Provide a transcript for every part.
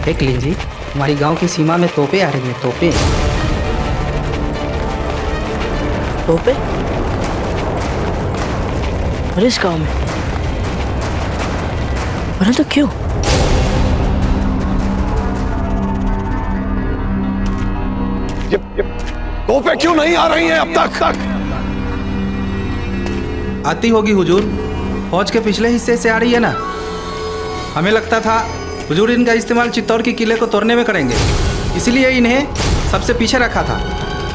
देख लीजिए, हमारी गांव की सीमा में तोपें आ रही हैं, तोपें। तोपे? और इस गांव में? परंतु क्यों? ये तोपें क्यों नहीं आ रही हैं अब तक? आती होगी हुजूर, फौज के पिछले हिस्से से आ रही है ना। हमें लगता था हुजूर इनका इस्तेमाल चित्तौड़ के किले को तोड़ने में करेंगे, इसलिए इन्हें सबसे पीछे रखा था।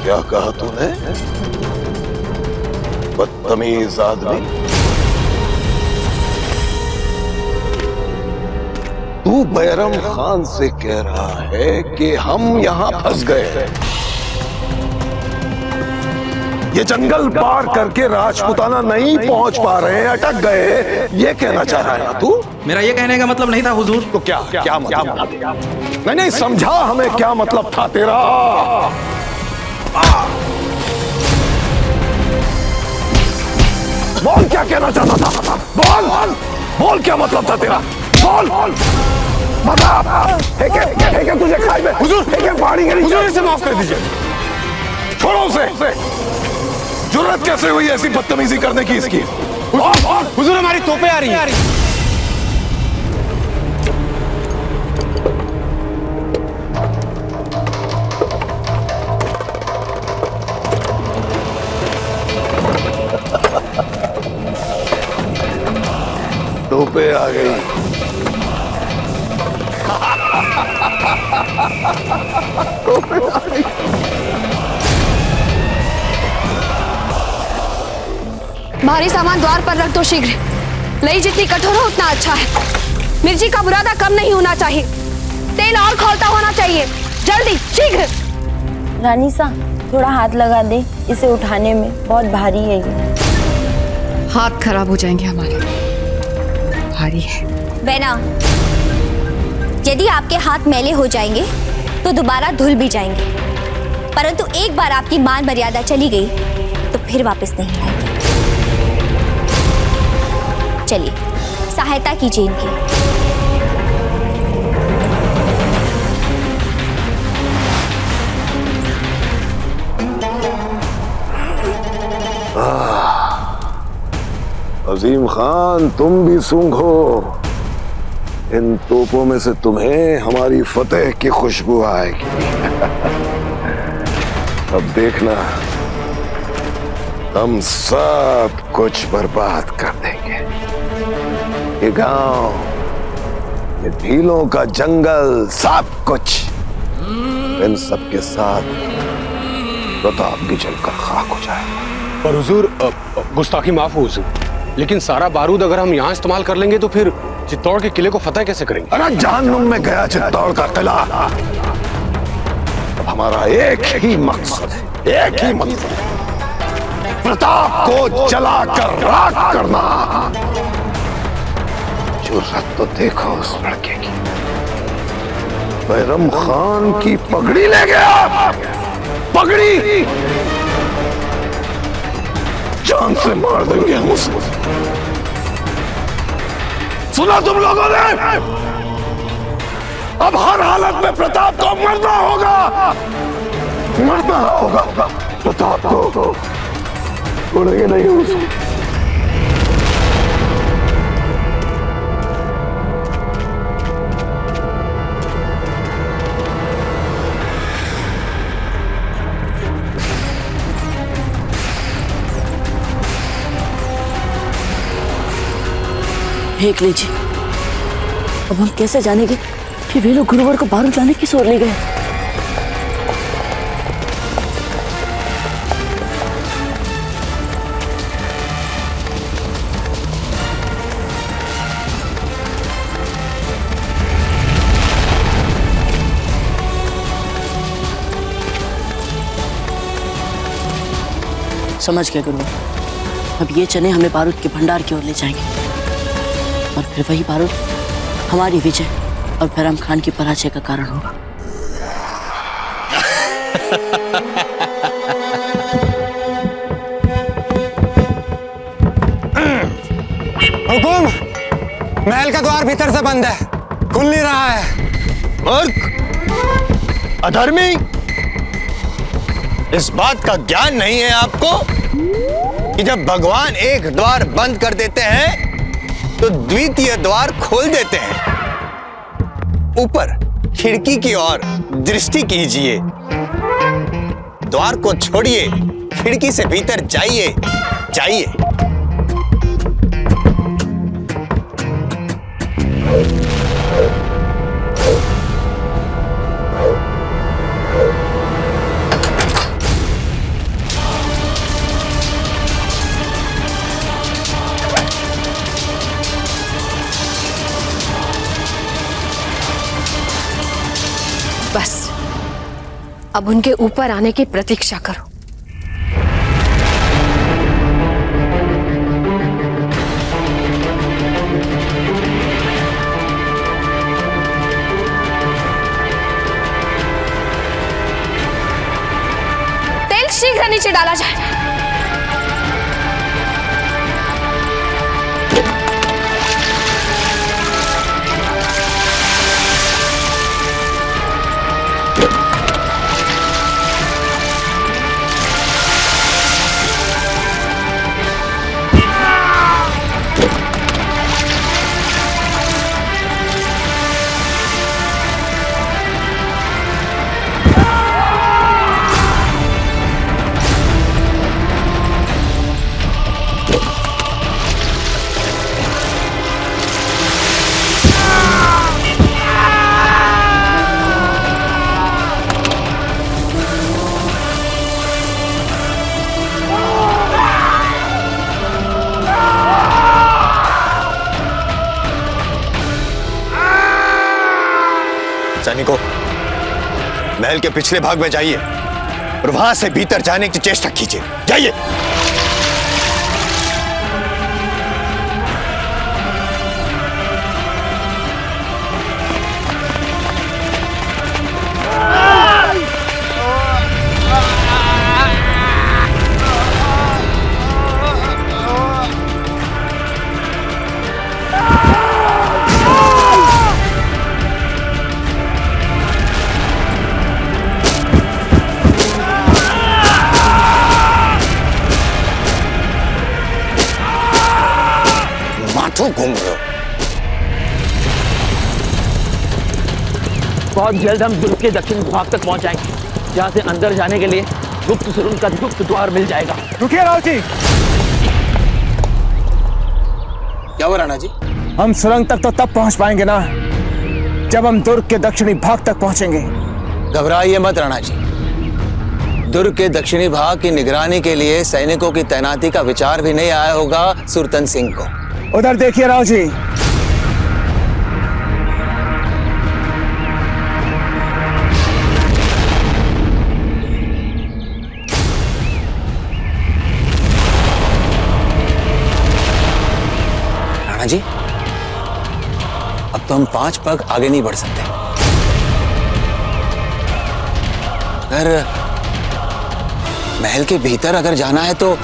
क्या कहा तूने? बदतमीज आदमी, तू बैरम खान से कह रहा है कि हम यहां फंस गए, ये जंगल पार करके राजपुताना नहीं पहुंच पा रहे हैं, अटक गए, ये कहना चाह रहा है ना तू? मेरा ये कहने का मतलब नहीं था हुजूर। तो क्या मतलब? नहीं समझा हमें क्या मतलब था तेरा। बोल क्या कहना चाहता था, बोल क्या मतलब था तेरा, बोल बता। है तुझे खाई में हुजूर, पहाड़ी के नीचे, इसे माफ कर दीजिए, छोड़ो उसे। जुर्रत कैसे हुई ऐसी बदतमीजी करने की इसकी? हुजूर हमारी तोपें आ रही हैं। तोपें आ गई। तोपें आ गई। भारी सामान द्वार पर रख दो शीघ्र। लई जितनी कठोर हो उतना अच्छा है। मिर्ची का बुरादा कम नहीं होना चाहिए, तेल और खौलता होना चाहिए। जल्दी शीघ्र। रानी सा, थोड़ा हाथ लगा दे, इसे उठाने में बहुत भारी है ये। हाथ खराब हो जाएंगे हमारे, भारी है। बेना, यदि आपके हाथ मैले हो जाएंगे तो दोबारा धुल भी जाएंगे, परंतु एक बार आपकी मान मर्यादा चली गई तो फिर वापस नहीं आएगी। चलिए, सहायता कीजिए इनकी। अजीम खान, तुम भी सूंघो, इन तोपों में से तुम्हें हमारी फतेह की खुशबू आएगी। अब देखना, हम सब कुछ बर्बाद कर देंगे। ये गांव, ये भीलों का जंगल, सब कुछ इन सब के साथ प्रताप भी जलकर खाक हो जाएगा। पर हुजूर, गुस्ताखी माफ हो हुजूर, लेकिन सारा बारूद अगर हम यहाँ इस्तेमाल कर लेंगे तो फिर चित्तौड़ के किले को फतेह कैसे करेंगे? अरे जहन्नुम में गया चित्तौड़ का किला। अब हमारा एक ही मकसद है, एक ही मकसद है, प्रताप को जलाकर राख करना। जुर्रत तो देखो उस लड़के की, बैरम खान की पगड़ी ले गया, पगड़ी जान से मार देंगे हम उसे। सुना तुम लोगों ने? अब हर हालत में प्रताप को मरना होगा, मरना होगा। प्रताप को छोड़ेंगे नहीं उसे। देख लीजिए, अब हम कैसे जानेंगे कि वे लोग गुरुवर को बारूद लाने की सोच ले गए? समझ गया गुरुवर, अब ये चने हमें बारूद के भंडार की ओर ले जाएंगे और फिर वही बारूद हमारी विजय और बैरम खान की पराजय का कारण होगा। हुकुम, महल का द्वार भीतर से बंद है, खुल नहीं रहा है। मूर्ख, अधर्मी, इस बात का ज्ञान नहीं है आपको कि जब भगवान एक द्वार बंद कर देते हैं तो द्वितीय द्वार खोल देते हैं। ऊपर खिड़की की ओर दृष्टि कीजिए, द्वार को छोड़िए, खिड़की से भीतर जाइए, जाइए। बस अब उनके ऊपर आने की प्रतीक्षा करो। तेल शीघ्र नीचे डाला जाए। सैनिकों, महल के पिछले भाग में जाइए और वहां से भीतर जाने की चेष्टा कीजिए, जाइए। घूम रहे हो। बहुत जल्द हम दुर्ग के दक्षिण भाग तक पहुंच जाएंगे, जहां से अंदर जाने के लिए गुप्त सुरंग का गुप्त द्वार मिल जाएगा। रुकिए राव जी। क्या हुआ राणा जी? हम सुरंग तक तो तब पहुंच पाएंगे ना जब हम दुर्ग के दक्षिणी भाग तक पहुंचेंगे। घबराइए मत राणा जी, दुर्ग के दक्षिणी भाग की निगरानी के लिए सैनिकों की तैनाती का विचार भी नहीं आया होगा सुरतन सिंह को। उधर देखिए राव जी। राणा जी, अब तो हम 5 पग आगे नहीं बढ़ सकते। अगर महल के भीतर अगर जाना है तो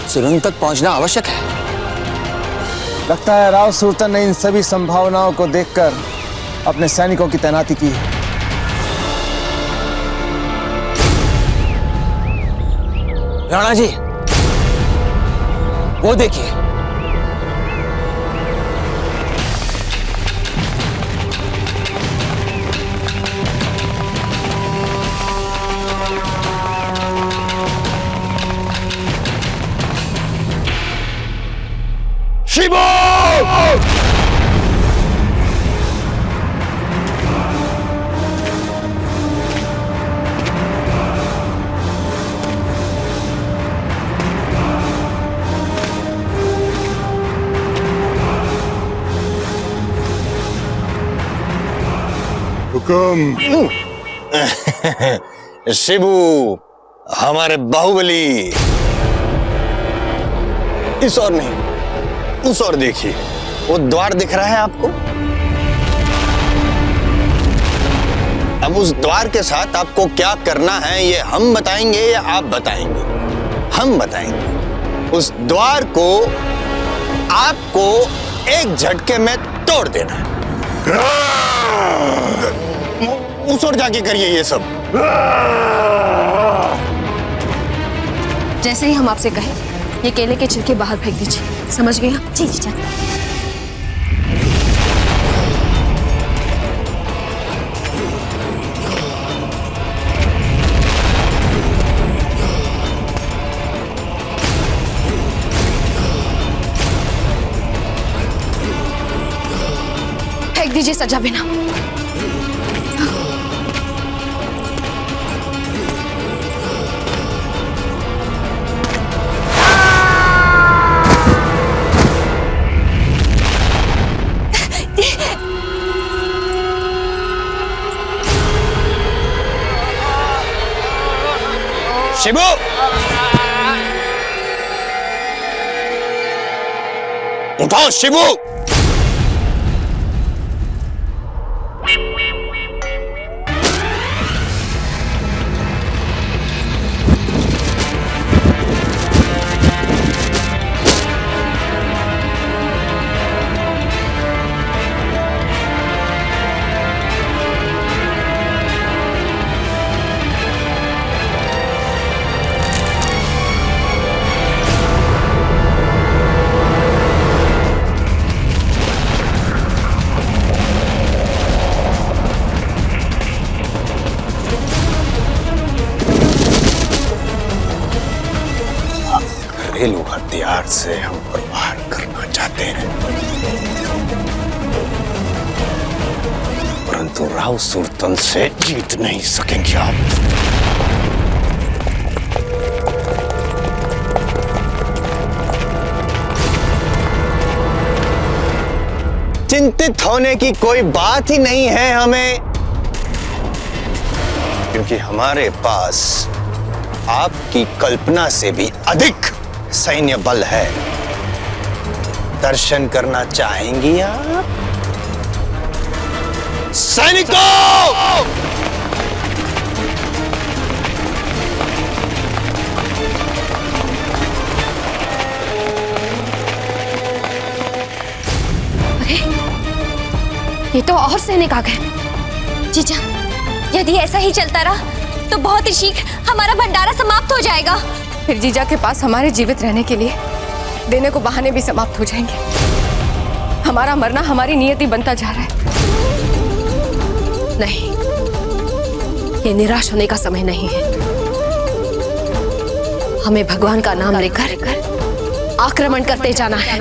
सुरंग तक पहुंचना आवश्यक है। लगता है राव सुल्तान ने इन सभी संभावनाओं को देखकर अपने सैनिकों की तैनाती की है। राणा जी, वो देखिए। शिबू! हुकुम। शिबू, हमारे बाहुबली। इस और नहीं, उस और देखिए, वो द्वार दिख रहा है आपको? अब उस द्वार के साथ आपको क्या करना है ये हम बताएंगे या आप बताएंगे? हम बताएंगे। उस द्वार को आपको एक झटके में तोड़ देना है। उस ओर जाके करिए ये सब। जैसे ही हम आपसे कहें, ये केले के छिलके बाहर फेंक दीजिए, समझ गए? जी जीजा। फेंक दीजिए सजा बिना। शिबू, उठाओ शिबू। घरेलू हथियार से हम पर वार करना चाहते हैं, परंतु राव सुल्तान से जीत नहीं सकेंगे आप। चिंतित होने की कोई बात ही नहीं है हमें, क्योंकि हमारे पास आपकी कल्पना से भी अधिक सैन्य बल है। दर्शन करना चाहेंगी आप? सैनिकों! अरे, ये तो और सैनिक आ गए। जीजा, यदि ऐसा ही चलता रहा तो बहुत ही शीघ्र हमारा भंडारा समाप्त हो जाएगा। फिर जीजा के पास हमारे जीवित रहने के लिए देने को बहाने भी समाप्त हो जाएंगे। हमारा मरना हमारी नियति बनता जा रहा है। नहीं, ये निराश होने का समय नहीं है। हमें भगवान का नाम लेकर आक्रमण करते जाना है।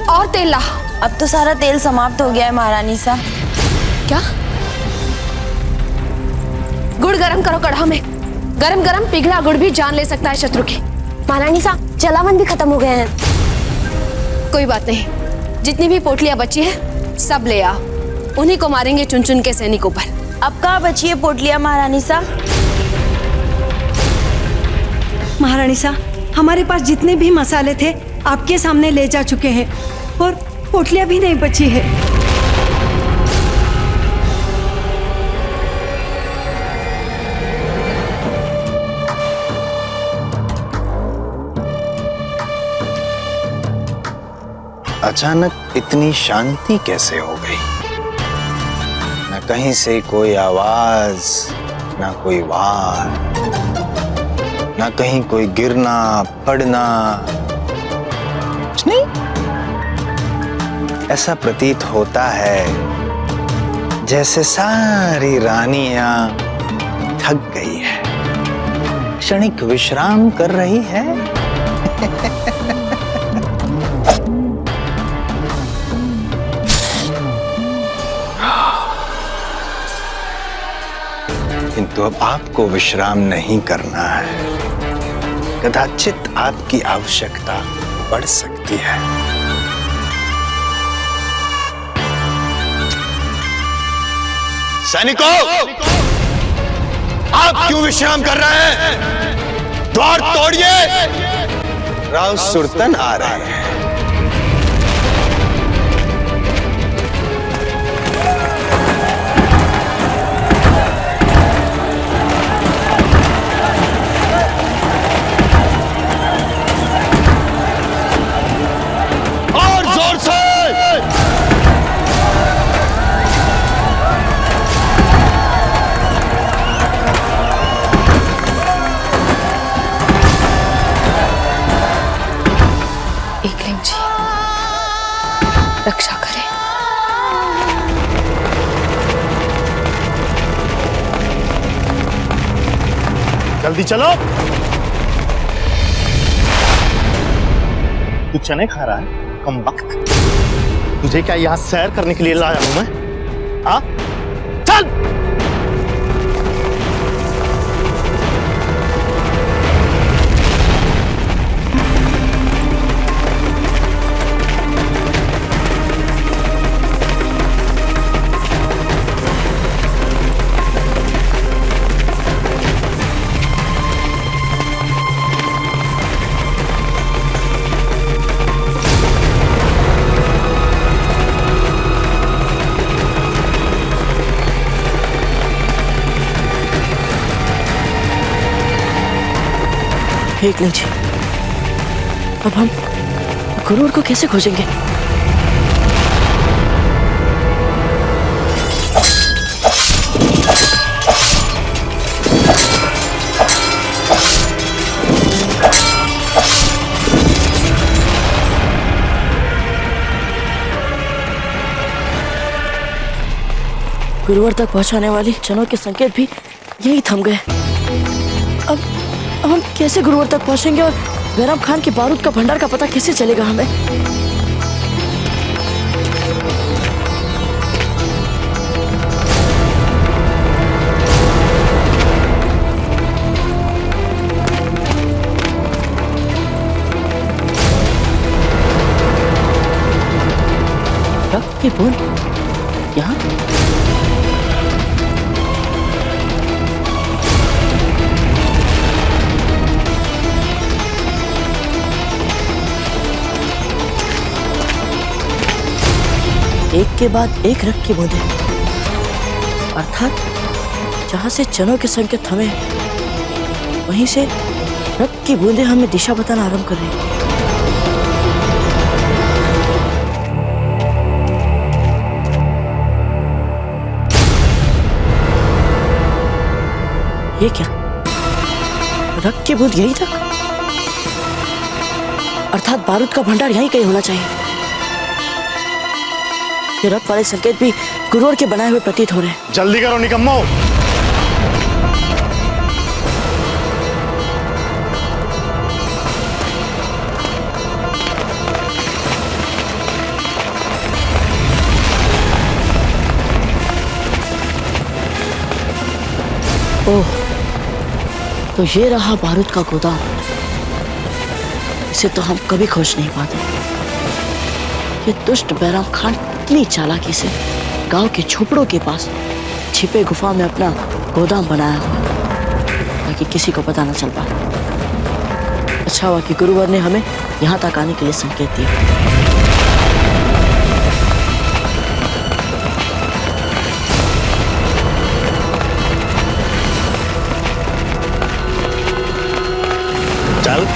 और तेल ला। अब तो सारा तेल समाप्त हो गया है महारानी सा। क्या? गुड़ गरम करो कढ़ा में। गरम गरम पिघला गुड़ भी जान ले सकता है शत्रु की। महारानी साहब, जलावन भी खत्म हो गए हैं। कोई बात नहीं, जितनी भी पोटलियां बची है सब ले आओ। उन्हीं को मारेंगे चुन चुन के सैनिकों पर। अब कहाँ बची है पोटलियां महारानी सा? महारानी सा, हमारे पास जितने भी मसाले थे आपके सामने ले जा चुके हैं और पोटलियां भी नहीं बची है। अचानक इतनी शांति कैसे हो गई? न कहीं से कोई आवाज, न कोई वार, न कहीं कोई गिरना पड़ना, कुछ नहीं। ऐसा प्रतीत होता है जैसे सारी रानियां थक गई है, क्षणिक विश्राम कर रही है। किंतु अब आपको विश्राम नहीं करना है। कदाचित आपकी आवश्यकता बढ़ सकती है। सैनिकों, आप क्यों विश्राम कर रहे हैं? द्वार तोड़िए, राव सुल्तान आ रहे हैं। और जोर से जल्दी चलो। तू चने खा रहा है कमबख्त। तुझे क्या यहाँ सैर करने के लिए लाया हूं मैं? हाँ चल। एक नहीं जी, अब हम गुरूर को कैसे खोजेंगे? गुरुवर तक पहुंचाने वाली चनों के संकेत भी यही थम गए। अब हम कैसे गुरुवर तक पहुंचेंगे और बैराम खान के बारूद का भंडार का पता कैसे चलेगा हमें? ये बूंद यहाँ? एक के बाद एक रक्त की बूंदें, अर्थात जहां से चनों के संकेत थमे वहीं से रक्त की बूंदें हमें दिशा बताना आरंभ कर रही हैं। ये क्या? रक्त की बूंद यही तक? अर्थात बारूद का भंडार यहीं कहीं होना चाहिए। ये रक्त वाले संकेत भी गुरुवर के बनाए हुए प्रतीत हो रहे हैं। जल्दी करो निकम्मो। ओह, तो ये रहा बारूद का गोदाम। इसे तो हम कभी खोज नहीं पाते। ये दुष्ट बैराम खान इतनी चालाकी से गांव के झोपड़ों के पास छिपे गुफा में अपना गोदाम बनाया हुआ ताकि किसी को पता न चल पाए। अच्छा हुआ कि गुरुवर ने हमें यहाँ तक आने के लिए संकेत दिया। चल।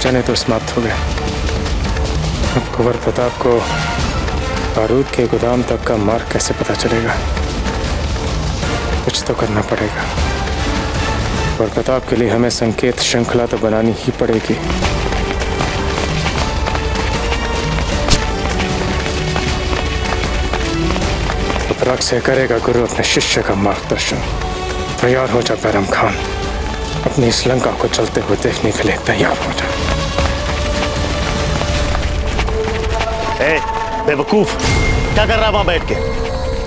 चने तो समाप्त हो गए। अब कुंवर प्रताप को बारूद के गोदाम तक का मार्ग कैसे पता चलेगा? कुछ तो करना पड़ेगा। कुंवर प्रताप के लिए हमें संकेत श्रृंखला तो बनानी ही पड़ेगी। उपराग से करेगा गुरु अपने शिष्य का मार्गदर्शन। तैयार हो जा बैराम खान, अपनी इस लंका को चलते हुए देखने के लिए तैयार हो जा। बेवकूफ, क्या कर रहा है वहां बैठ के?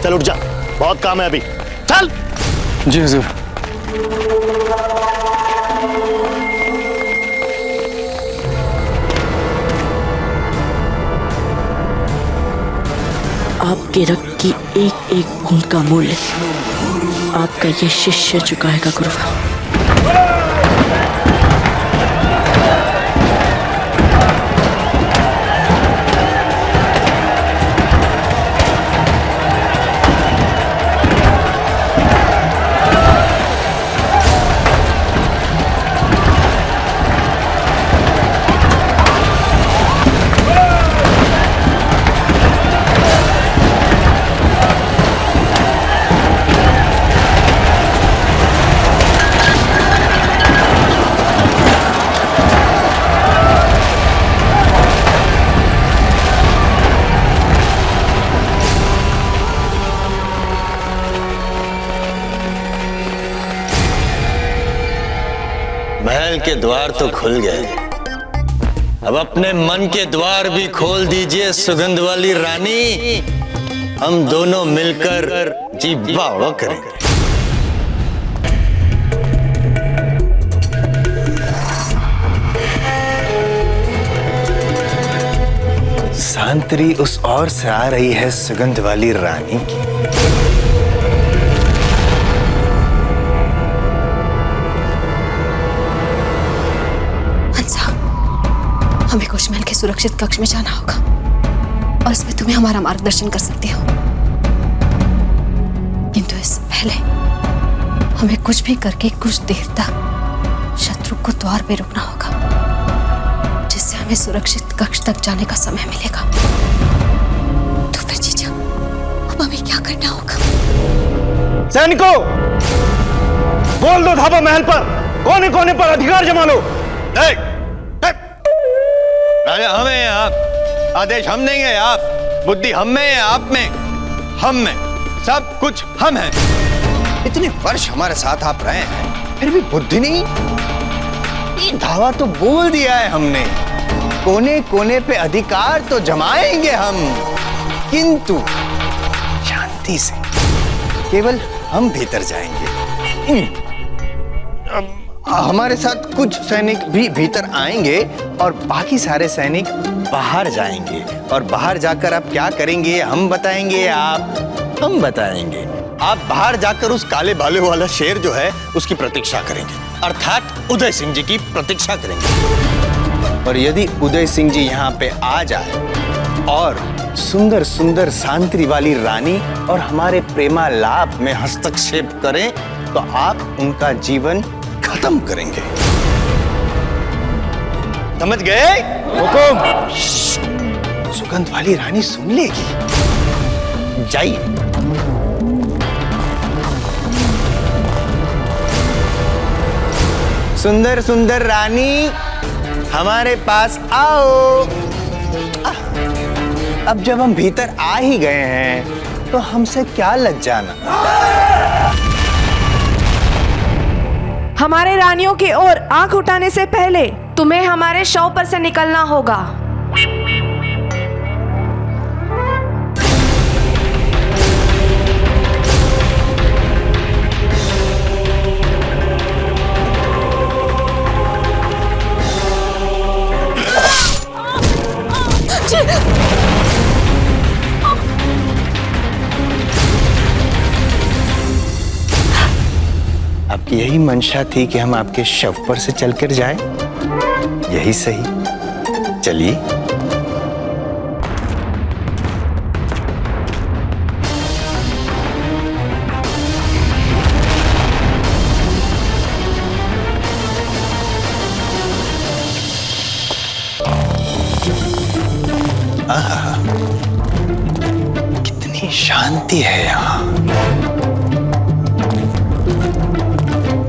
चल उठ जा, बहुत काम है अभी। चल। जी हुजूर। आपके रक्त की एक एक बूंद का मूल्य आपका ये शिष्य चुकाएगा गुरुवर। के द्वार तो खुल गए, अब अपने मन के द्वार भी खोल दीजिए सुगंध वाली रानी। हम दोनों मिलकर जी बावड़ा करेंगे। सांतरी उस ओर से आ रही है सुगंध वाली रानी की। हमें कुशमहल के सुरक्षित कक्ष में जाना होगा और इसमें तुम्हें हमारा मार्गदर्शन कर सकती हो, किंतु इससे पहले हमें कुछ भी करके कुछ देर तक शत्रु को द्वार पे रुकना होगा, जिससे हमें सुरक्षित कक्ष तक जाने का समय मिलेगा। तो फिर जीजा, अब हमें क्या करना होगा? सैनिकों, बोल दो धाबा महल पर कोने कोने पर अधिकार जमा लो। राजा हमें हैं आप, आदेश हम देंगे आप, बुद्धि हम में है, आप में, हम में, सब कुछ हम हैं। इतने वर्ष हमारे साथ आप रहे हैं, फिर भी बुद्धि नहीं। ये धावा तो बोल दिया है हमने, कोने कोने पे अधिकार तो जमाएंगे हम, किंतु शांति से, केवल हम भीतर जाएंगे। हमारे साथ कुछ सैनिक भी भीतर आएंगे और बाकी सारे सैनिक बाहर जाएंगे, और बाहर जाकर आप क्या करेंगे हम बताएंगे, हम बताएंगे। आप बाहर जाकर उस काले बाले वाला शेर जो है उसकी प्रतीक्षा करेंगे, अर्थात उदय सिंह जी की प्रतीक्षा करेंगे। और यदि उदय सिंह जी यहाँ पे आ जाए और सुंदर सुंदर सांतरी वाली रानी और हमारे प्रेमालाप में हस्तक्षेप करें, तो आप उनका जीवन खत्म करेंगे। समझ गए? हुकुम। सुगंध वाली रानी सुन लेगी, जाइए। सुंदर सुंदर रानी हमारे पास आओ। अब जब हम भीतर आ ही गए हैं तो हमसे क्या लज जाना। हमारे रानियों की ओर आंख उठाने से पहले तुम्हें हमारे शव पर से निकलना होगा। आपकी यही मंशा थी कि हम आपके शव पर से चलकर जाएं? यही सही, चलिए। आहा, कितनी शांति है यहाँ,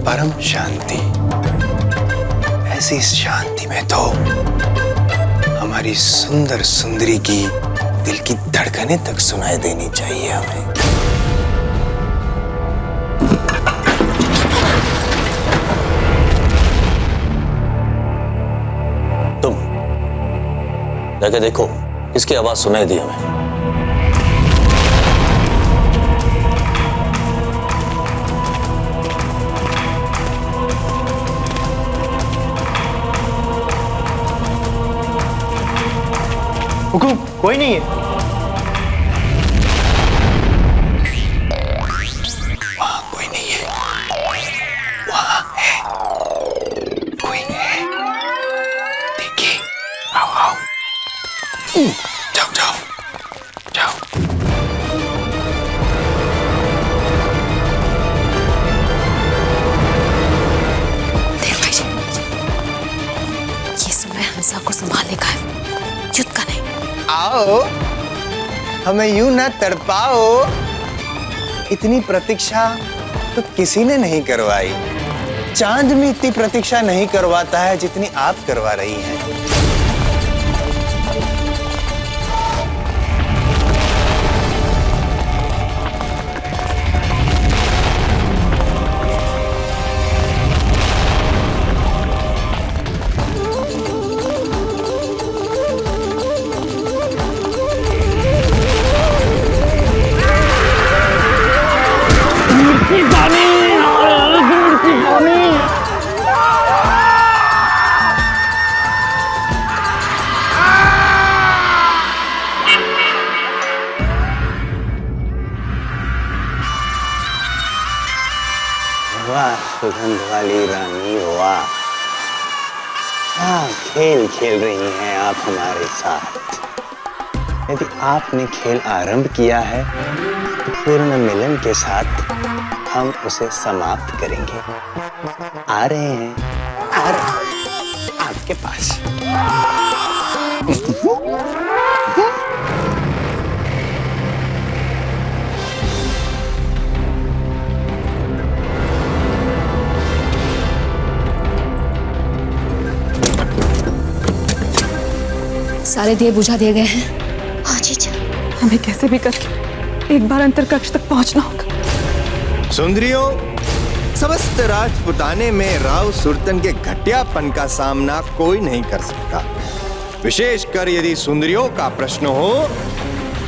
परम शांति। ऐसी शांति में तो हमारी सुंदर सुंदरी की दिल की धड़कनें तक सुनाई देनी चाहिए हमें। तुम जाके देखो किसकी आवाज सुनाई दी हमें। हुकुम, कोई नहीं है। वहां कोई नहीं है, वहां है, कोई है। देखिए, आओ आओ, जाओ जाओ जाओ। देख भाई, ये समय हंसा को संभालने का है, युद्ध का नहीं। आओ, हमें यूं ना तड़पाओ। इतनी प्रतीक्षा तो किसी ने नहीं करवाई। चांद में इतनी प्रतीक्षा नहीं करवाता है जितनी आप करवा रही हैं। सुगंध वाली रानी, वाह, क्या खेल खेल रही हैं आप हमारे साथ। यदि आपने खेल आरंभ किया है तो पूर्ण मिलन के साथ हम उसे समाप्त करेंगे। आ रहे हैं, आ रहे हैं आपके पास। सारे दिए बुझा दिए गए हैं। हाँ जीजा, हमें कैसे भी करके एक बार अंतर कक्ष तक पहुंचना होगा। सुंदरियों, समस्त राजपुताने में राव सुरतन के घटियापन का सामना कोई नहीं कर सकता। विशेषकर यदि सुंदरियों का प्रश्न हो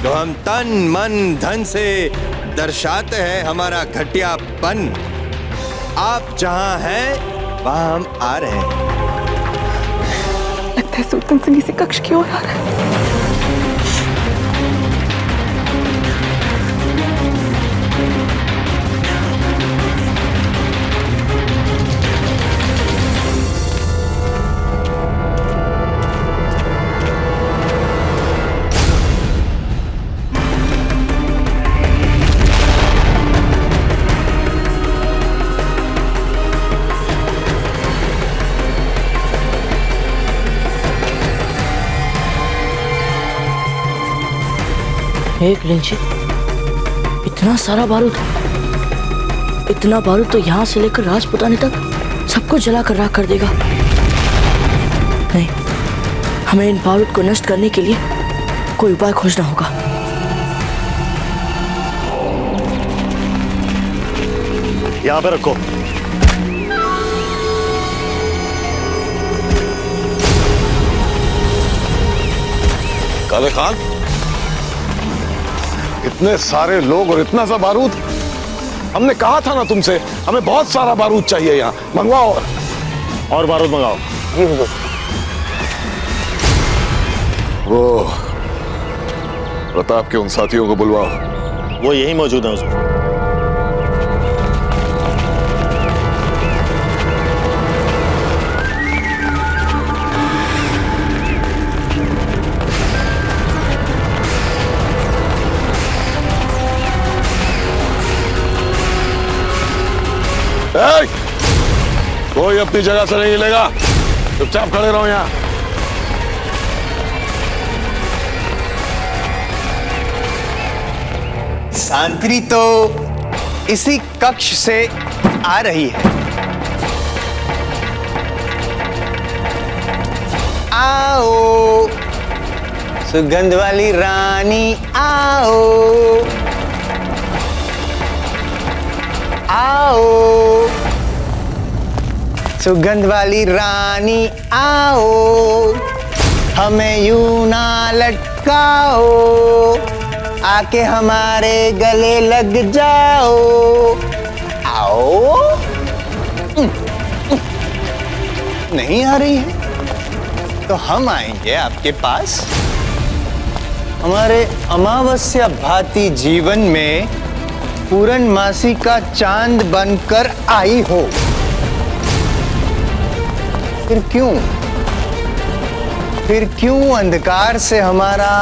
तो हम तन मन धन से दर्शाते हैं हमारा घटियापन। आप जहां हैं वहां हम आ रहे हैं। लगता है सुल्तान सिंह इसी कक्ष की ओर आ रहा है। एक लिंची, इतना सारा बारूद, इतना बारूद तो यहाँ से लेकर राजपुताने तक सबको जलाकर राख कर देगा। नहीं, हमें इन बारूद को नष्ट करने के लिए कोई उपाय खोजना होगा। यहाँ पे रखो। काले खान, इतने सारे लोग और इतना सा बारूद, हमने कहा था ना तुमसे, हमें बहुत सारा बारूद चाहिए यहाँ। मंगवाओ और बारूद मंगाओ। वो प्रताप के उन साथियों को बुलवाओ। वो यही मौजूद है हुजूर। कोई अपनी जगह से नहीं हिलेगा, चुपचाप खड़े रहो यहाँ। सांत्रि तो इसी कक्ष से आ रही है। आओ सुगंध वाली रानी, आओ आओ सुगंध वाली रानी, आओ हमें यूं ना लटकाओ, आके हमारे गले लग जाओ। आओ। नहीं आ रही है तो हम आएंगे आपके पास। हमारे अमावस्या भाती जीवन में पूर्णमासी का चांद बनकर आई हो। फिर क्यों अंधकार से हमारा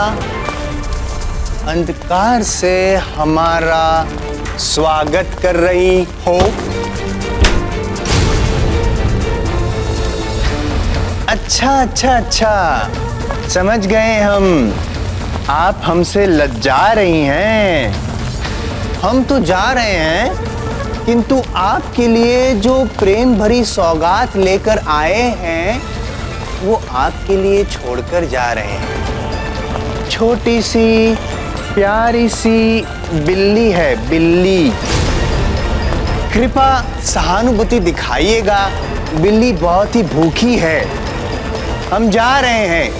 स्वागत कर रही हो। अच्छा, समझ गए हम। आप हमसे लज्जा रही हैं। हम तो जा रहे हैं, किंतु आपके लिए जो प्रेम भरी सौगात लेकर आए हैं वो आपके लिए छोड़कर जा रहे हैं। छोटी सी प्यारी सी बिल्ली है, बिल्ली। कृपा सहानुभूति दिखाइएगा, बिल्ली बहुत ही भूखी है। हम जा रहे हैं।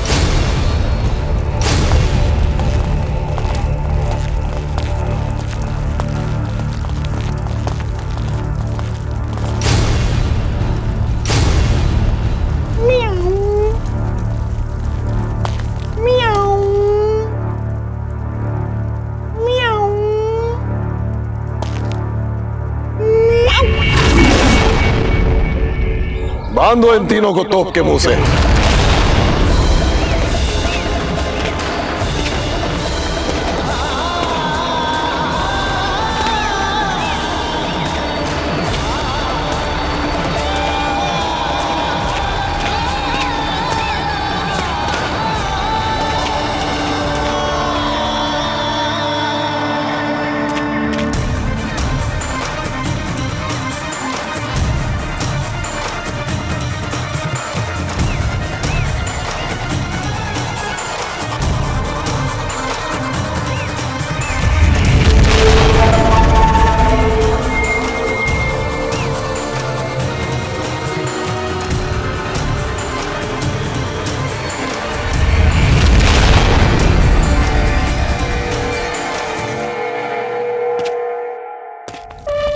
बांध दो इन तीनों को तोप के मुंह से।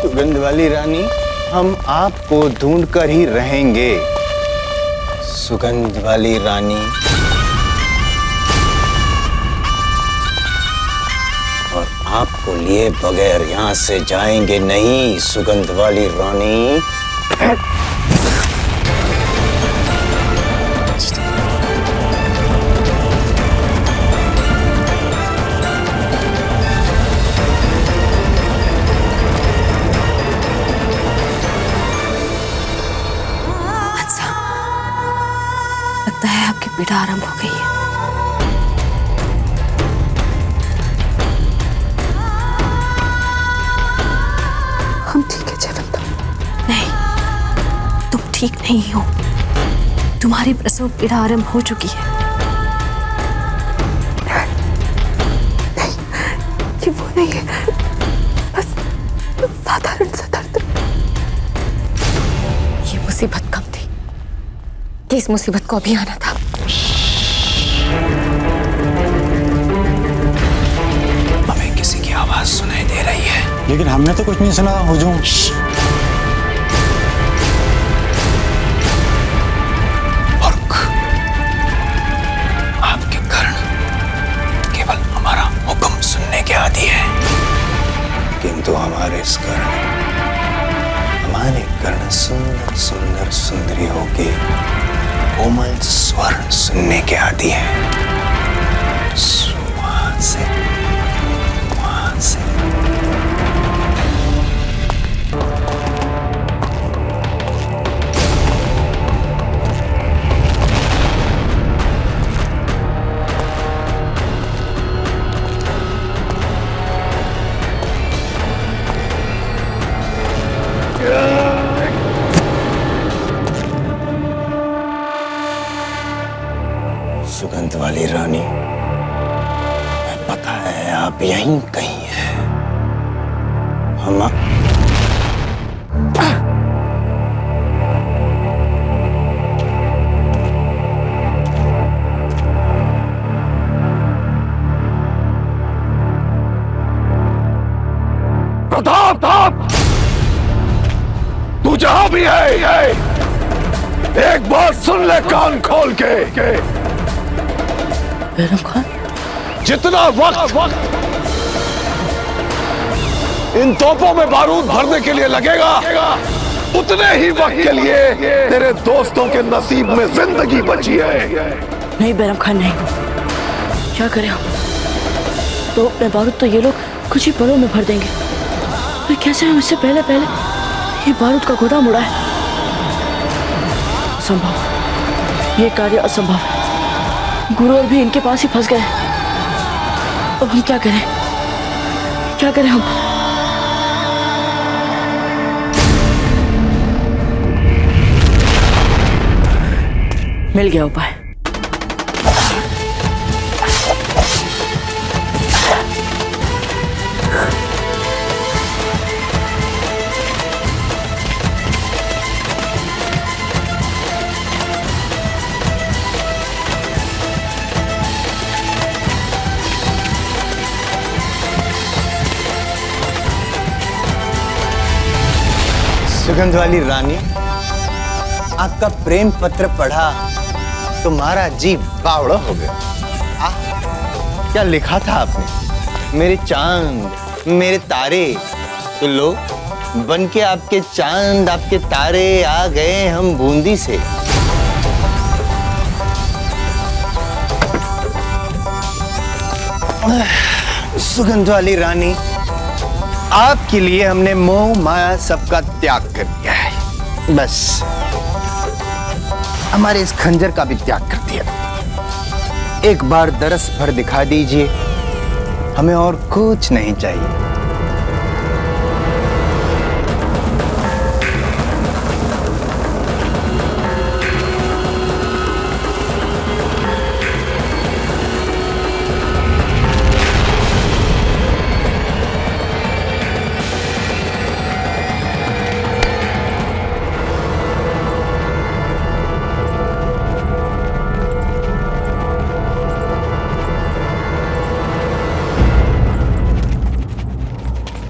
सुगंध वाली रानी, हम आपको ढूंढ कर ही रहेंगे। सुगंध वाली रानी, और आपको लिए बगैर यहाँ से जाएंगे नहीं। सुगंध वाली रानी, लगता है आपकी पीड़ा आरंभ हो गई है। हम ठीक है जयवंता। नहीं, तुम ठीक नहीं हो। तुम्हारी प्रसव पीड़ा आरंभ हो चुकी है। नहीं, ये वो नहीं है, बस साधारण सा दर्द। ये मुसीबत कम थी कि इस मुसीबत को अभी आना था। हमें किसी की आवाज सुनाई दे रही है, लेकिन हमने तो कुछ नहीं सुना। हुजूम, आपके कर्ण केवल हमारा हुक्म सुनने के आदी है, किंतु हमारे कर्ण सुंदर सुंदर सुंदरियों के कोमल स्वर सुनने के आदी है। वहां से सुगंध वाली रानी, पता है आप यहीं कहीं हैं। हम प्रताप, तू जहां भी है, एक बात सुन ले कान खोल के। बैरम खान, जितना वक्त इन तोपों में बारूद भरने के लिए लगेगा, उतने ही वक्त के लिए तेरे दोस्तों के नसीब में जिंदगी बची है। नहीं बैरम खान, नहीं। क्या करें हम? तो अपने बारूद तो ये लोग कुछ ही पलों में भर देंगे, फिर कैसे हम इससे पहले ये बारूद का गोदाम उड़ा है? असंभव, ये कार्य असंभव है। गुरु और भी इनके पास ही फंस गए। अब हम क्या करें? क्या करें हम? मिल गया उपाय। सुगंध वाली रानी, आपका प्रेम पत्र पढ़ा तुम्हारा जी बावड़ा हो गया। क्या लिखा था आपने? मेरे चांद, मेरे तारे, तो लो बन के आपके चांद, आपके तारे आ गए हम बूंदी से। सुगंध वाली रानी, आपके लिए हमने मोह माया सबका त्याग कर दिया है। बस हमारे इस खंजर का भी त्याग कर दिया। एक बार दरस भर दिखा दीजिए, हमें और कुछ नहीं चाहिए।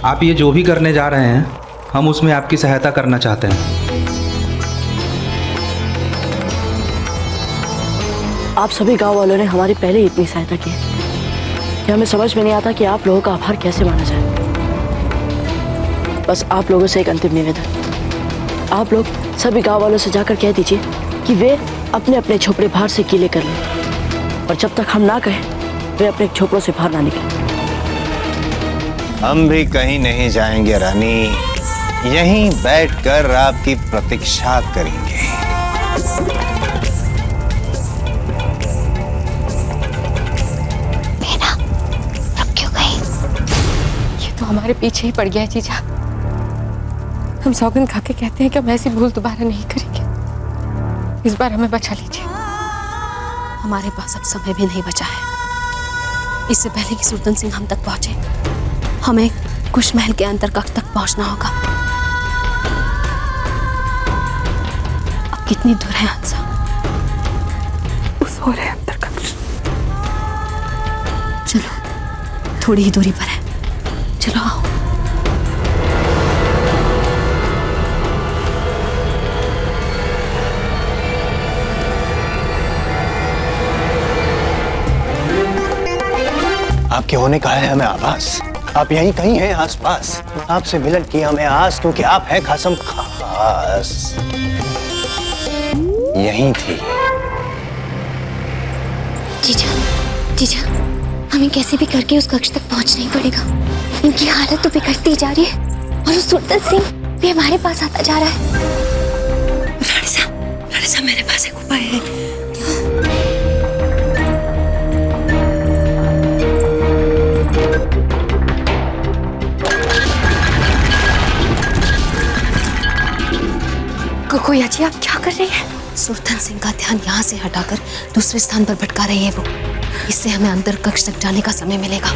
आप ये जो भी करने जा रहे हैं, हम उसमें आपकी सहायता करना चाहते हैं। आप सभी गांव वालों ने हमारी पहले ही इतनी सहायता की कि हमें समझ में नहीं आता कि आप लोगों का आभार कैसे माना जाए। बस आप लोगों से एक अंतिम निवेदन, आप लोग सभी गांव वालों से जाकर कह दीजिए कि वे अपने अपने झोपड़े बाहर से गीले कर लें, और जब तक हम ना कहें वे अपने झोपड़ों से बाहर ना निकलें। हम भी कहीं नहीं जाएंगे रानी, यहीं बैठकर आपकी प्रतीक्षा करेंगे। बहना, रुक क्यों गई? ये तो हमारे पीछे ही पड़ गया है जीजा। हम सौगंध खा के कहते हैं कि हम ऐसी भूल दोबारा नहीं करेंगे। इस बार हमें बचा लीजिए। हमारे पास अब समय भी नहीं बचा है। इससे पहले कि सुल्तान सिंह हम तक पहुंचे, हमें कुश महल के अंतर कक्ष तक पहुंचना होगा। अब कितनी दूर है हंसा? उस हो रहे अंतर कक्ष। चलो, थोड़ी ही दूरी पर है, चलो आओ। आपके होने का है हमें आभास। आप यहीं कहीं हैं आसपास। आपसे मिलन की हमें आस, क्योंकि आप हैं खासम खास। यहीं थी। जीजा, जीजा, हमें कैसे भी करके उस कक्ष तक पहुंचना ही पड़ेगा। इनकी हालत तो बिगड़ती जा रही है और उस सुल्तान सिंह भी हमारे पास आता जा रहा है। रानी साहब, मेरे पास एक उपाय है। कोई अच्छी, आप क्या कर रही हैं? सुल्तान सिंह का ध्यान यहाँ से हटाकर दूसरे स्थान पर भटका रही है वो। इससे हमें अंतर कक्ष तक जाने का समय मिलेगा।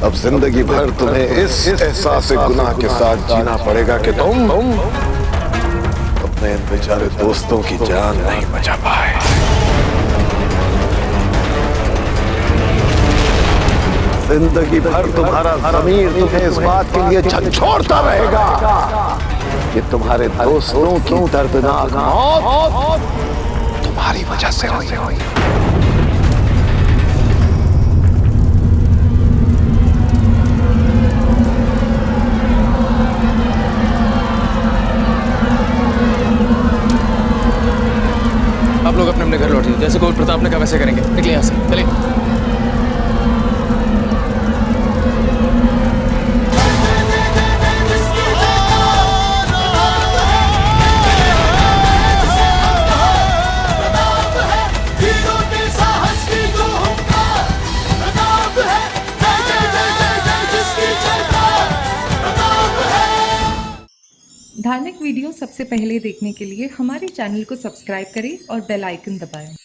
अब जिंदगी भर तुम्हें इस एहसास गुनाह के साथ जीना पड़ेगा कि तुम अपने इन बेचारे दोस्तों की जान नहीं बचा पाए। जिंदगी भर तुम्हारा ज़मीर तुम्हें इस बात के लिए झकझोरता रहेगा कि तुम्हारे दोस्तों की दर्दनाक मौत तुम्हारी वजह से हुई। आप लोग अपने अपने घर लौटिए। जैसे कोई प्रताप ने कहा वैसे करेंगे। निकलिए यहाँ से, चलिए। धार्मिक वीडियो सबसे पहले देखने के लिए हमारे चैनल को सब्सक्राइब करें और बेल आइकन दबाएं।